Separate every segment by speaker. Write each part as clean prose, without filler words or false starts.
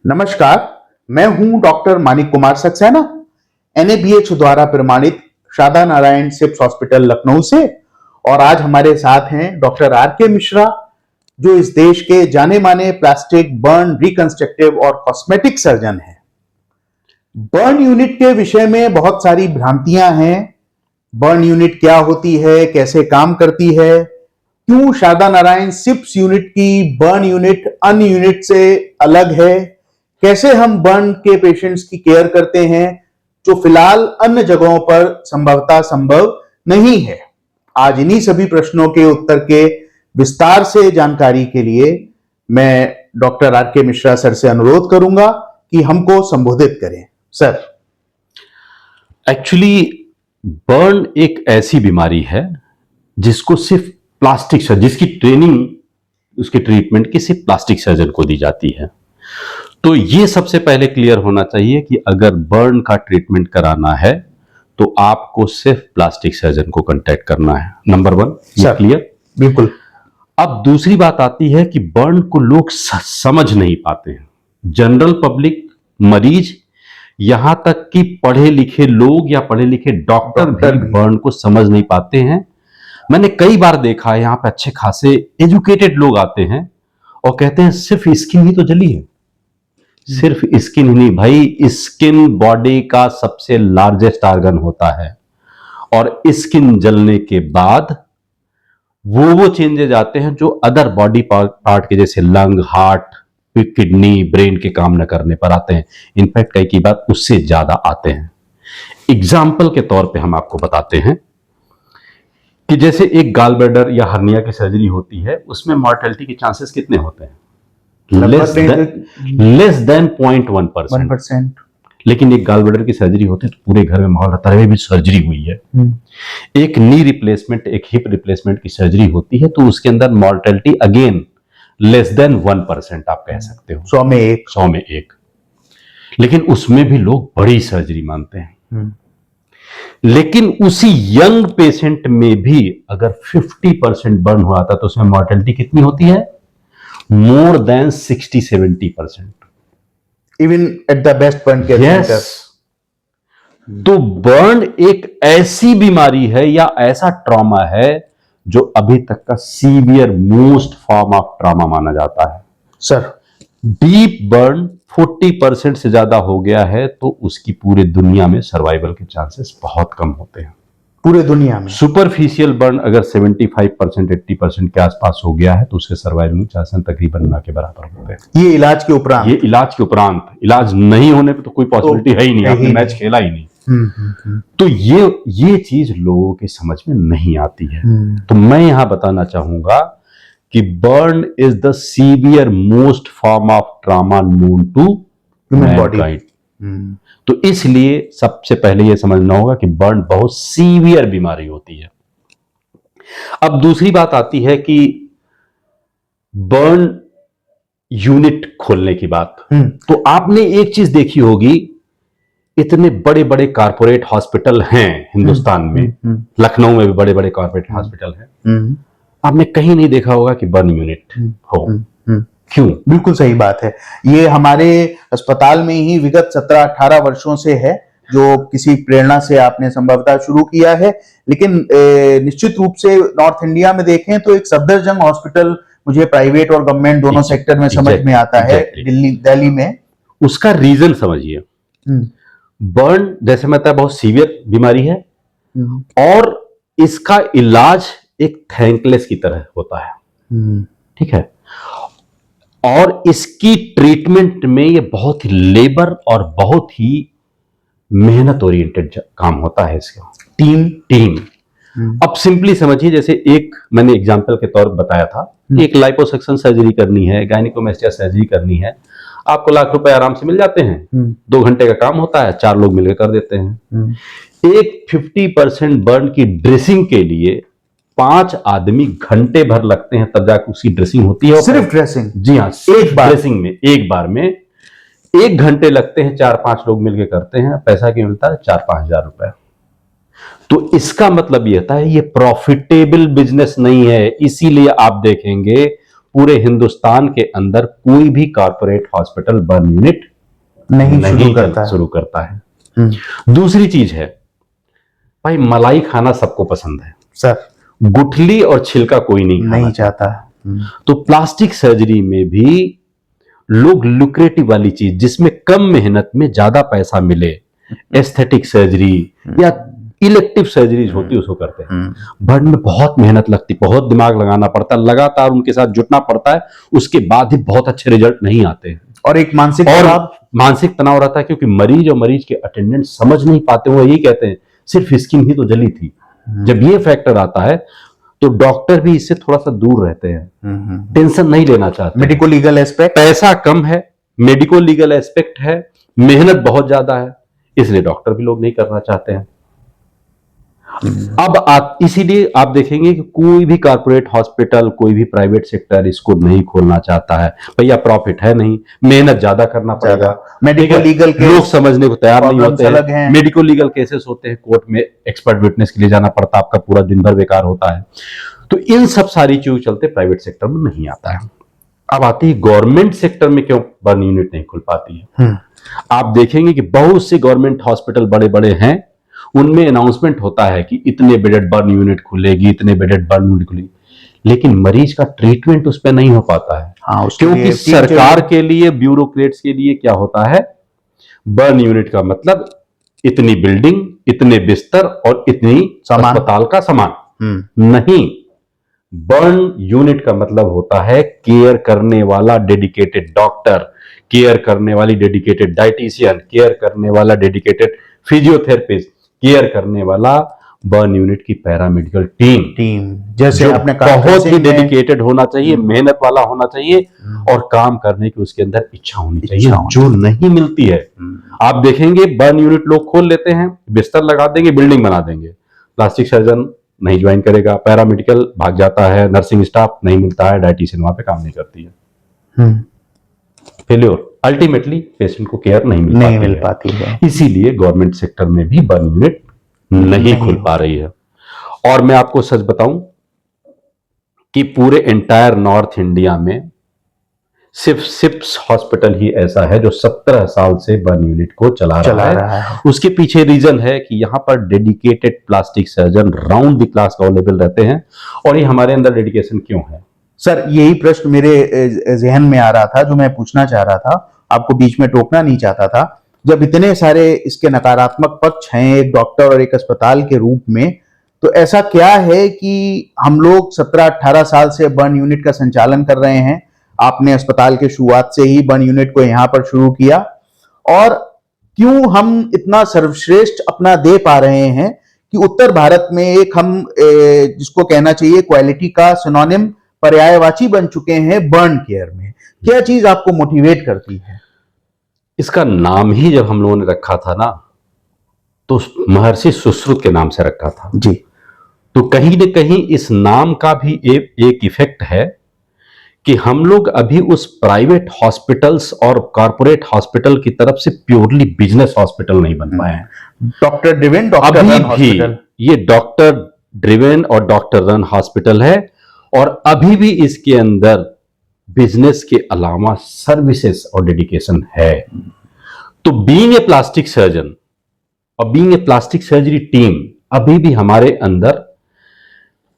Speaker 1: नमस्कार, मैं हूं डॉक्टर मानिक कुमार सक्सेना, एनएबीएच द्वारा प्रमाणित शादा नारायण सिप्स हॉस्पिटल लखनऊ से। और आज हमारे साथ हैं डॉक्टर आर के मिश्रा, जो इस देश के जाने माने प्लास्टिक बर्न रिकंस्ट्रक्टिव और कॉस्मेटिक सर्जन हैं। बर्न यूनिट के विषय में बहुत सारी भ्रांतियां हैं। बर्न यूनिट क्या होती है, कैसे काम करती है, क्यों शादा नारायण सिप्स यूनिट की बर्न यूनिट अन्य यूनिट से अलग है, कैसे हम बर्न के पेशेंट्स की केयर करते हैं, जो फिलहाल अन्य जगहों पर संभवतः संभव नहीं है। आज इन्हीं सभी प्रश्नों के उत्तर के विस्तार से जानकारी के लिए मैं डॉक्टर आर के मिश्रा सर से अनुरोध करूंगा कि हमको संबोधित करें। सर,
Speaker 2: एक्चुअली बर्न एक ऐसी बीमारी है जिसको सिर्फ प्लास्टिक सर्जन, जिसकी ट्रेनिंग उसके ट्रीटमेंट की सिर्फ प्लास्टिक सर्जन को दी जाती है। तो ये सबसे पहले क्लियर होना चाहिए कि अगर बर्न का ट्रीटमेंट कराना है तो आपको सिर्फ प्लास्टिक सर्जन को कांटेक्ट करना है। नंबर 1, ये क्लियर?
Speaker 1: बिल्कुल।
Speaker 2: अब दूसरी बात आती है कि बर्न को लोग समझ नहीं पाते हैं। जनरल पब्लिक, मरीज, यहां तक कि पढ़े लिखे लोग या पढ़े लिखे डॉक्टर भी बर्न को समझ नहीं पाते हैं। मैंने कई बार देखा है, यहां पे अच्छे खासे एजुकेटेड लोग आते हैं और कहते हैं सिर्फ स्किन ही तो जली है। सिर्फ स्किन ही नहीं भाई, स्किन बॉडी का सबसे लार्जेस्ट ऑर्गन होता है और स्किन जलने के बाद वो चेंजेस आते हैं जो अदर बॉडी पार्ट के, जैसे लंग, हार्ट, किडनी, ब्रेन के काम न करने पर आते हैं। इनफैक्ट कई की बात उससे ज्यादा आते हैं। एग्जाम्पल के तौर पे हम आपको बताते हैं कि जैसे एक गाल ब्लैडर या हर्निया की सर्जरी होती है, उसमें मॉर्टेलिटी के चांसेस कितने होते हैं? Less than 0.1%। लेकिन एक गाल ब्लैडर की सर्जरी होती है तो पूरे घर में माहौल रहता है भी सर्जरी हुई है। एक नी रिप्लेसमेंट, एक हिप रिप्लेसमेंट की सर्जरी होती है तो उसके अंदर मॉर्टेलिटी अगेन लेस देन 1% आप कह सकते हो।
Speaker 1: 100 में 1।
Speaker 2: 100 में 1। लेकिन उसमें भी लोग बड़ी सर्जरी मानते हैं। लेकिन उसी यंग पेशेंट में भी अगर 50% बर्न हुआ था तो उसमें मॉर्टेलिटी कितनी होती है? More than 60-70%।
Speaker 1: Even at the best point के
Speaker 2: सेंटर। तो बर्न एक ऐसी बीमारी है या ऐसा ट्रॉमा है जो अभी तक का severe most form of trauma माना जाता है।
Speaker 1: सर,
Speaker 2: डीप बर्न 40% से ज्यादा हो गया है तो उसकी पूरे दुनिया में सर्वाइवल के चांसेस बहुत कम होते हैं।
Speaker 1: पूरे दुनिया में
Speaker 2: सुपरफिशियल बर्न अगर 75% 80% के आसपास हो गया है तो उसके सर्वाइवल के चांसेस तकरीबन ना के बराबर होते हैं।
Speaker 1: ये इलाज के उपरांत।
Speaker 2: ये इलाज के उपरांत। इलाज नहीं होने पे तो कोई पॉसिबिलिटी है ही नहीं, आपने मैच खेला ही नहीं। तो ये चीज लोगों के समझ में नहीं आती है। तो मैं यहां बताना चाहूंगा कि burn is the severe most form of trauma known to mankind. तो इसलिए सबसे पहले यह समझना होगा कि बर्न बहुत सीवियर बीमारी होती है। अब दूसरी बात आती है कि बर्न यूनिट खोलने की बात। तो आपने एक चीज देखी होगी, इतने बड़े बड़े कारपोरेट हॉस्पिटल हैं हिंदुस्तान में, लखनऊ में भी बड़े बड़े कारपोरेट हॉस्पिटल हैं, आपने कहीं नहीं देखा होगा कि बर्न यूनिट हो। क्यों?
Speaker 1: बिल्कुल सही बात है। ये हमारे अस्पताल में ही विगत 17-18 वर्षों से है, जो किसी प्रेरणा से आपने संभवतः शुरू किया है। लेकिन निश्चित रूप से नॉर्थ इंडिया में देखें तो एक सफदरजंग हॉस्पिटल मुझे प्राइवेट और गवर्नमेंट दोनों सेक्टर में समझ में आता है, दिल्ली में।
Speaker 2: उसका रीजन समझिए। बर्न जैसे मैं बहुत सीवियर बीमारी है और इसका इलाज एक थैंकलेस की तरह होता है। ठीक है। और इसकी ट्रीटमेंट में ये बहुत ही लेबर और बहुत ही मेहनत ओरिएंटेड काम होता है इसका। टीम। अब सिंपली समझिए, जैसे एक मैंने एग्जांपल के तौर पर बताया था, एक लाइपोसक्शन सर्जरी करनी है, गायनिकोमेस्टिया सर्जरी करनी है, आपको लाख रुपए आराम से मिल जाते हैं। 2 घंटे का काम होता है, 4 लोग मिलकर कर देते हैं। एक 50% बर्न की ड्रेसिंग के लिए 5 आदमी घंटे भर लगते हैं, तब जाकर उसकी ड्रेसिंग होती है।
Speaker 1: सिर्फ ड्रेसिंग?
Speaker 2: जी हाँ, एक बार ड्रेसिंग में, एक बार में 1 घंटे लगते हैं, 4-5 लोग मिलकर करते हैं। पैसा क्या मिलता है? 4-5 हजार रुपए। तो इसका मतलब यह था, ये प्रॉफिटेबल बिजनेस नहीं है। इसीलिए आप देखेंगे पूरे हिंदुस्तान के अंदर कोई भी कॉर्पोरेट हॉस्पिटल बर्न यूनिट
Speaker 1: नहीं
Speaker 2: शुरू करता है। दूसरी चीज है भाई, मलाई खाना सबको पसंद है
Speaker 1: सर,
Speaker 2: गुठली और छिलका कोई नहीं
Speaker 1: चाहता।
Speaker 2: तो प्लास्टिक सर्जरी में भी लोग लुक्रेटिव वाली चीज जिसमें कम मेहनत में ज्यादा पैसा मिले, एस्थेटिक सर्जरी या इलेक्टिव सर्जरीज होती है उसको करते हैं। बर्न में बहुत मेहनत लगती, बहुत दिमाग लगाना पड़ता है, लगातार उनके साथ जुटना पड़ता है, उसके बाद ही बहुत अच्छे रिजल्ट नहीं आते हैं।
Speaker 1: और एक
Speaker 2: मानसिक तनाव रहता है क्योंकि मरीज और मरीज के अटेंडेंट समझ नहीं पाते, वो यही कहते हैं सिर्फ स्किन ही तो जली थी। जब ये फैक्टर आता है तो डॉक्टर भी इससे थोड़ा सा दूर रहते हैं, टेंशन नहीं लेना चाहते।
Speaker 1: मेडिको लीगल एस्पेक्ट,
Speaker 2: पैसा कम है, मेडिको लीगल एस्पेक्ट है, मेहनत बहुत ज्यादा है, इसलिए डॉक्टर भी लोग नहीं करना चाहते हैं। अब आप इसीलिए आप देखेंगे कि कोई भी कॉर्पोरेट हॉस्पिटल, कोई भी प्राइवेट सेक्टर इसको नहीं खोलना चाहता है। भैया प्रॉफिट है नहीं, मेहनत ज्यादा करना पड़ेगा,
Speaker 1: मेडिको लीगल
Speaker 2: लोग समझने को तैयार नहीं होते हैं। मेडिको लीगल केसेस होते हैं, कोर्ट में एक्सपर्ट विटनेस के लिए जाना पड़ता है, आपका पूरा दिन भर बेकार होता है। तो इन सब सारी चीजों चलते प्राइवेट सेक्टर में नहीं आता है। अब आती है गवर्नमेंट सेक्टर में क्यों बर्न यूनिट नहीं खुल पाती है। आप देखेंगे कि बहुत से गवर्नमेंट हॉस्पिटल बड़े बड़े हैं, उनमें अनाउंसमेंट होता है कि इतने बेडेड बर्न यूनिट खुलेगी, इतने बेडेड बर्न यूनिट खुलेगी, लेकिन मरीज का ट्रीटमेंट उस पर नहीं हो पाता है। क्योंकि सरकार के लिए, ब्यूरोक्रेट्स के लिए क्या होता है, बर्न यूनिट का मतलब इतनी बिल्डिंग, इतने बिस्तर और इतनी अस्पताल का सामान नहीं। बर्न यूनिट का मतलब होता है केयर करने वाला डेडिकेटेड डॉक्टर, केयर करने वाली डेडिकेटेड डाइटिशियन, केयर करने वाला डेडिकेटेड फिजियोथेरेपिस्ट, केयर करने वाला बर्न यूनिट की पैरामेडिकल टीम
Speaker 1: जैसे आपने कहा,
Speaker 2: बहुत ही डेडिकेटेड होना चाहिए, मेहनत वाला होना चाहिए और काम करने की उसके अंदर इच्छा होनी चाहिए, जो नहीं मिलती है। आप देखेंगे बर्न यूनिट लोग खोल लेते हैं, बिस्तर लगा देंगे, बिल्डिंग बना देंगे, प्लास्टिक सर्जन नहीं ज्वाइन करेगा, पैरामेडिकल भाग जाता है, नर्सिंग स्टाफ नहीं मिलता है, डाइटिशियन वहां पे काम नहीं करती है। फेल्योर, अल्टीमेटली पेशेंट को केयर नहीं मिल पाती है। इसीलिए गवर्नमेंट सेक्टर में भी बर्न यूनिट नहीं खुल पा रही है। और मैं आपको सच बताऊं कि पूरे एंटायर नॉर्थ इंडिया में सिर्फ सिप्स हॉस्पिटल ही ऐसा है जो 17 साल से बर्न यूनिट को चला रहा है। उसके पीछे रीजन है कि यहां पर dedicated plastic surgeon round the clock available रहते हैं। और ये हमारे अंदर डेडिकेशन क्यों है?
Speaker 1: सर, यही प्रश्न मेरे जहन में आ रहा था, जो मैं पूछना चाह रहा था, आपको बीच में टोकना नहीं चाहता था। जब इतने सारे इसके नकारात्मक पक्ष हैं एक डॉक्टर और एक अस्पताल के रूप में, तो ऐसा क्या है कि हम लोग 17-18 साल से बर्न यूनिट का संचालन कर रहे हैं? आपने अस्पताल के शुरुआत से ही बर्न यूनिट को यहाँ पर शुरू किया, और क्यों हम इतना सर्वश्रेष्ठ अपना दे पा रहे हैं कि उत्तर भारत में एक हम जिसको कहना चाहिए क्वालिटी का सिनोनिम, पर्यायवाची बन चुके हैं बर्न केयर में? क्या चीज आपको मोटिवेट करती है?
Speaker 2: इसका नाम ही जब हम लोगों ने रखा था ना, तो महर्षि सुश्रुत के नाम से रखा था
Speaker 1: जी।
Speaker 2: तो कहीं न कहीं इस नाम का भी एक इफेक्ट है कि हम लोग अभी उस प्राइवेट हॉस्पिटल्स और कॉर्पोरेट हॉस्पिटल की तरफ से प्योरली बिजनेस हॉस्पिटल नहीं बन पाए हैं।
Speaker 1: Doctor driven, doctor run hospital,
Speaker 2: ये डॉक्टर ड्रिवन और डॉक्टर रन हॉस्पिटल है, और अभी भी इसके अंदर बिजनेस के अलावा सर्विसेज और डेडिकेशन है। तो बीइंग ए प्लास्टिक सर्जन और being a plastic surgery team, अभी भी हमारे अंदर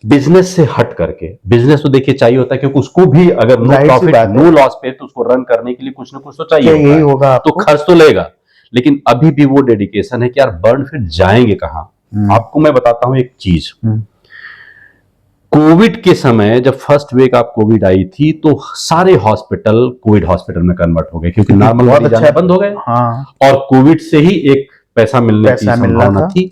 Speaker 2: बिजनेस से हट करके, बिजनेस तो देखिए चाहिए होता है क्योंकि उसको भी अगर नो प्रॉफिट नो लॉस पे, तो उसको रन करने के लिए कुछ ना कुछ तो चाहिए होगा, तो खर्च तो लेगा, लेकिन अभी भी वो डेडिकेशन है कि यार बर्न फिर जाएंगे कहां। आपको मैं बताता हूं एक चीज, कोविड के समय जब फर्स्ट वेव ऑफ कोविड आई थी, तो सारे हॉस्पिटल कोविड हॉस्पिटल में कन्वर्ट हो गए क्योंकि नॉर्मल मरीज जाना बंद हो गए। और कोविड से ही एक पैसा मिलने की संभावना थी।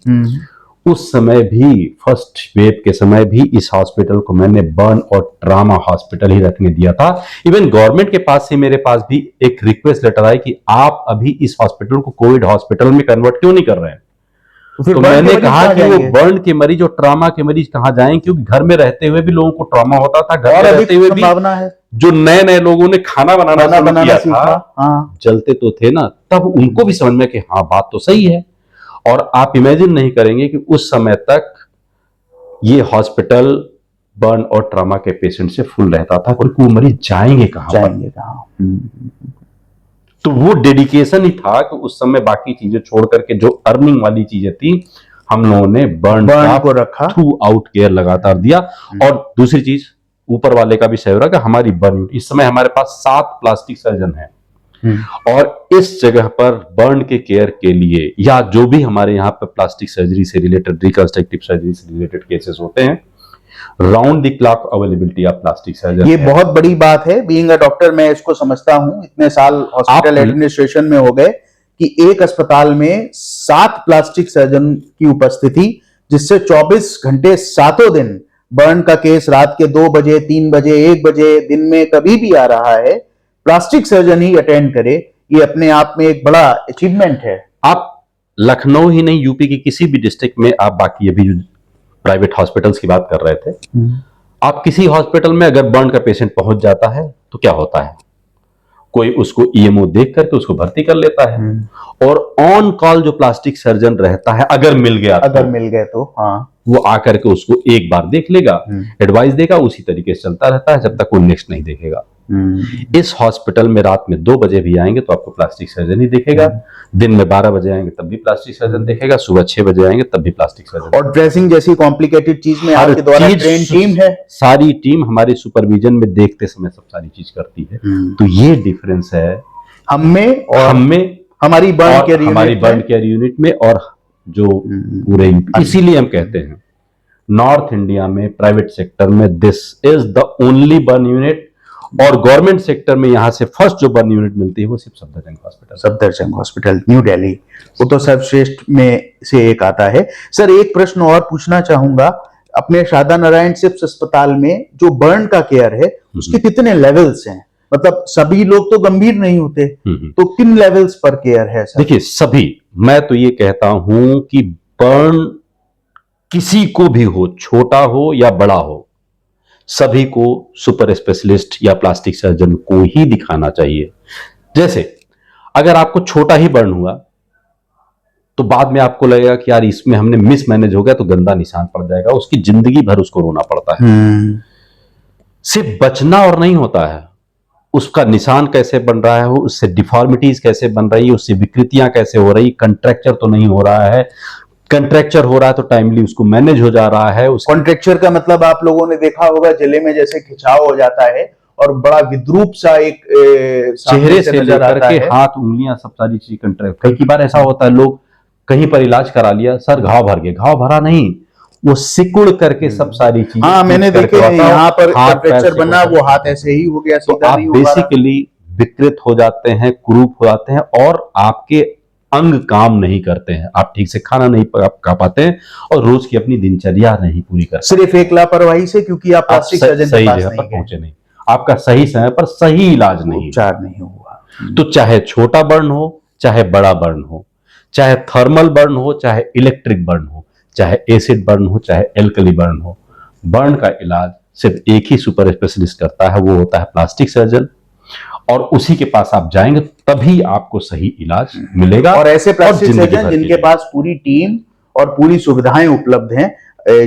Speaker 2: उस समय भी, फर्स्ट वेव के समय भी, इस हॉस्पिटल को मैंने बर्न और ट्रामा हॉस्पिटल ही रखने दिया था। इवन गवर्नमेंट के पास से मेरे पास भी एक रिक्वेस्ट लेटर आई कि आप अभी इस हॉस्पिटल को कोविड हॉस्पिटल में कन्वर्ट क्यों नहीं कर रहे हैं। तो मैंने कहा कि वो बर्न के मरीज और ट्रामा के मरीज कहां जाएं, क्योंकि घर में रहते हुए भी लोगों को ट्रामा होता था, घर में रहते हुए भी जो नए नए लोगों ने खाना बनाना किया था, जलते तो थे ना, तब उनको भी समझ में कि हाँ बात तो सही है। और आप इमेजिन नहीं करेंगे कि उस समय तक ये हॉस्पिटल बर्न और ट्रामा के पेशेंट से फुल रहता था, क्योंकि वो मरीज जाएंगे कहाँ पर। तो वो डेडिकेशन ही था कि उस समय बाकी चीजें छोड़ करके जो अर्निंग वाली चीजें थी, हम लोगों ने बर्न
Speaker 1: को रखा,
Speaker 2: थ्रू आउट केयर लगातार दिया। और दूसरी चीज, ऊपर वाले का भी सहयोग रहा कि हमारी बर्न, इस समय हमारे पास 7 प्लास्टिक सर्जन हैं, और इस जगह पर बर्न के केयर के लिए या जो भी हमारे यहाँ पर प्लास्टिक सर्जरी से रिलेटेड, रिकंस्ट्रक्टिव सर्जरी से रिलेटेड केसेस होते हैं, round the clock availability of plastic surgeon.
Speaker 1: ये बहुत बड़ी बात है। बीइंग अ डॉक्टर मैं इसको समझता हूं, इतने साल हॉस्पिटल एडमिनिस्ट्रेशन में हो गए कि एक अस्पताल में 7 प्लास्टिक सर्जन की उपस्थिति, जिससे 24 घंटे 7 दिन बर्न का केस रात के 2 बजे, 3 बजे, 1 बजे, दिन में कभी भी आ रहा है, प्लास्टिक सर्जन ही अटेंड करे, ये अपने आप में एक बड़ा अचीवमेंट है।
Speaker 2: आप लखनऊ ही नहीं, यूपी की किसी भी डिस्ट्रिक्ट में, आप बाकी अभी प्राइवेट हॉस्पिटल्स की बात कर रहे थे, आप किसी हॉस्पिटल में अगर बर्न का पेशेंट पहुंच जाता है तो क्या होता है, कोई उसको ईएमओ देख करके उसको भर्ती कर लेता है, और ऑन कॉल जो प्लास्टिक सर्जन रहता है, अगर मिल गए तो हाँ, वो आकर के उसको एक बार देख लेगा, एडवाइस देगा, उसी तरीके से चलता रहता है जब तक वो नेक्स्ट नहीं देखेगा। इस हॉस्पिटल में रात में 2 बजे भी आएंगे तो आपको प्लास्टिक सर्जन ही देखेगा, दिन में 12 बजे आएंगे तब भी प्लास्टिक सर्जन देखेगा, सुबह 6 बजे आएंगे तब भी प्लास्टिक सर्जन।
Speaker 1: और ड्रेसिंग जैसी कॉम्प्लिकेटेड चीज में आपके द्वारा ट्रेन टीम है,
Speaker 2: सारी टीम हमारी सुपरविजन में देखते समय सब सारी चीज करती है। तो ये डिफरेंस है हमें हमारी बर्न केयर यूनिट में और जो पूरे, इसीलिए हम कहते हैं नॉर्थ इंडिया में प्राइवेट सेक्टर में this is the only burn unit, और गवर्नमेंट सेक्टर में यहां से फर्स्ट जो बर्न यूनिट मिलती है वो सिर्फ सफदरजंग हॉस्पिटल न्यू दिल्ली, वो तो सर्वश्रेष्ठ में से एक आता है। सर एक प्रश्न और पूछना चाहूंगा, अपने शारदा नारायण सिप्स अस्पताल में जो बर्न का केयर है उसके कितने लेवल्स हैं? मतलब सभी लोग तो गंभीर नहीं होते, तो किन लेवल्स पर केयर है सर? देखिए सभी, मैं तो ये कहता हूं कि बर्न किसी को भी हो, छोटा हो या बड़ा हो, सभी को सुपर स्पेशलिस्ट या प्लास्टिक सर्जन को ही दिखाना चाहिए। जैसे अगर आपको छोटा ही बर्न हुआ तो बाद में आपको लगेगा कि यार इसमें हमने मिसमैनेज हो गया तो गंदा निशान पड़ जाएगा, उसकी जिंदगी भर उसको रोना पड़ता है। सिर्फ बचना और नहीं होता है, उसका निशान कैसे बन रहा है, उससे डिफॉर्मिटीज कैसे बन रही है, उससे विकृतियां कैसे हो रही, कंट्रैक्चर तो नहीं हो रहा है, कंट्रैक्चर हो रहा है तो टाइमली उसको मैनेज हो जा रहा है। उस
Speaker 1: कंट्रैक्चर का मतलब आप लोगों ने देखा होगा जले में जैसे खिंचाव हो जाता है और बड़ा विद्रूप सा एक
Speaker 2: चेहरे से लेकर के हाथ, उंगलियां, सब सारी चीज कंट्रैक्ट। कई बार ऐसा होता है, लोग कहीं पर इलाज करा लिया, सर घाव भर गए, घाव भरा नहीं, वो सिकुड़ करके सब सारी चीजें।
Speaker 1: हाँ मैंने देखे हैं, यहाँ पर फ्रैक्चर बना, वो हाथ ऐसे ही हो गया, सीधा नहीं हो रहा।
Speaker 2: बेसिकली विकृत हो जाते हैं, कुरूप हो जाते हैं, और आपके अंग काम नहीं करते हैं, आप ठीक से खाना नहीं खा पाते हैं, और रोज की अपनी दिनचर्या नहीं पूरी करते,
Speaker 1: सिर्फ एक लापरवाही से, क्योंकि आप प्लास्टिक सर्जन
Speaker 2: सही जगह पर पहुंचे नहीं, आपका सही समय पर सही इलाज नहीं,
Speaker 1: उपचार नहीं हुआ।
Speaker 2: तो चाहे छोटा बर्न हो, चाहे बड़ा बर्न हो, चाहे थर्मल बर्न हो, चाहे इलेक्ट्रिक बर्न हो, चाहे एसिड बर्न हो, चाहे एल्कली बर्न हो, बर्न का इलाज सिर्फ एक ही सुपर स्पेशलिस्ट करता है, वो होता है प्लास्टिक सर्जन, और उसी के पास आप जाएंगे तभी आपको सही इलाज मिलेगा।
Speaker 1: और ऐसे प्लास्टिक सर्जन जिनके पास पूरी टीम और पूरी सुविधाएं उपलब्ध हैं,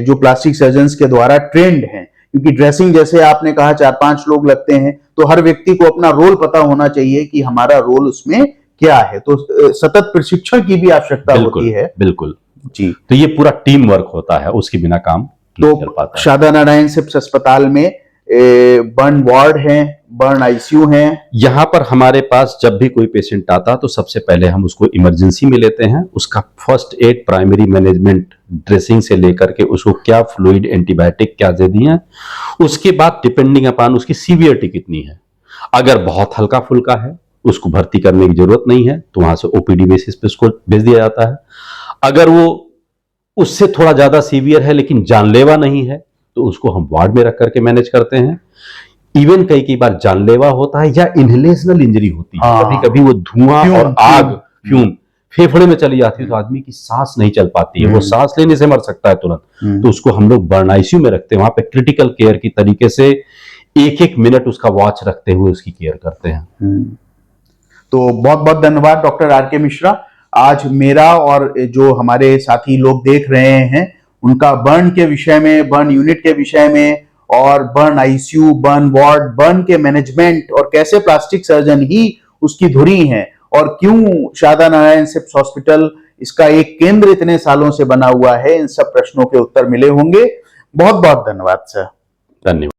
Speaker 1: जो प्लास्टिक सर्जन के द्वारा ट्रेंड हैं, क्योंकि ड्रेसिंग जैसे आपने कहा 4-5 लोग लगते हैं, तो हर व्यक्ति को अपना रोल पता होना चाहिए कि हमारा रोल उसमें क्या है, तो सतत प्रशिक्षण की भी आवश्यकता होती है।
Speaker 2: बिल्कुल
Speaker 1: जी,
Speaker 2: तो ये पूरा टीम वर्क होता है, उसके बिना काम नहीं चल पाता है।
Speaker 1: शारदा नारायण सिप्स अस्पताल में बर्न वार्ड है, बर्न आईसीयू है।
Speaker 2: यहाँ पर हमारे पास जब भी कोई पेशेंट आता तो सबसे पहले हम उसको इमरजेंसी में लेते हैं, उसका first aid, primary management, dressing से लेकर के उसको क्या फ्लूइड, एंटीबायोटिक क्या दे दिए हैं, उसके बाद डिपेंडिंग अपॉन उसकी सीवियरिटी कितनी है, अगर बहुत हल्का फुल्का है उसको भर्ती करने की जरूरत नहीं है, तो वहां से ओपीडी बेसिस पे उसको भेज दिया जाता है। अगर वो उससे थोड़ा ज्यादा सीवियर है लेकिन जानलेवा नहीं है तो उसको हम वार्ड में रख करके मैनेज करते हैं। इवन कई बार जानलेवा होता है या इनहेलेशनल इंजरी होती है, कभी कभी वो धुआं और आग, फ्यूम फेफड़े में चली जाती है तो आदमी की सांस नहीं चल पाती है, वो सांस लेने से मर सकता है तुरंत, तो उसको हम लोग बर्न आईसीयू में रखते हैं, वहां पे क्रिटिकल केयर की तरीके से 1-1 मिनट उसका वॉच रखते हुए उसकी केयर करते हैं।
Speaker 1: तो बहुत बहुत धन्यवाद डॉक्टर आर.के. मिश्रा। आज मेरा और जो हमारे साथी लोग देख रहे हैं उनका बर्न के विषय में, बर्न यूनिट के विषय में और burn ICU, burn ward, burn के मैनेजमेंट और कैसे प्लास्टिक सर्जन ही उसकी धुरी हैं और क्यों शारदा नारायण सिप्स हॉस्पिटल इसका एक केंद्र इतने सालों से बना हुआ है, इन सब प्रश्नों के उत्तर मिले होंगे। बहुत बहुत धन्यवाद सर।
Speaker 2: धन्यवाद।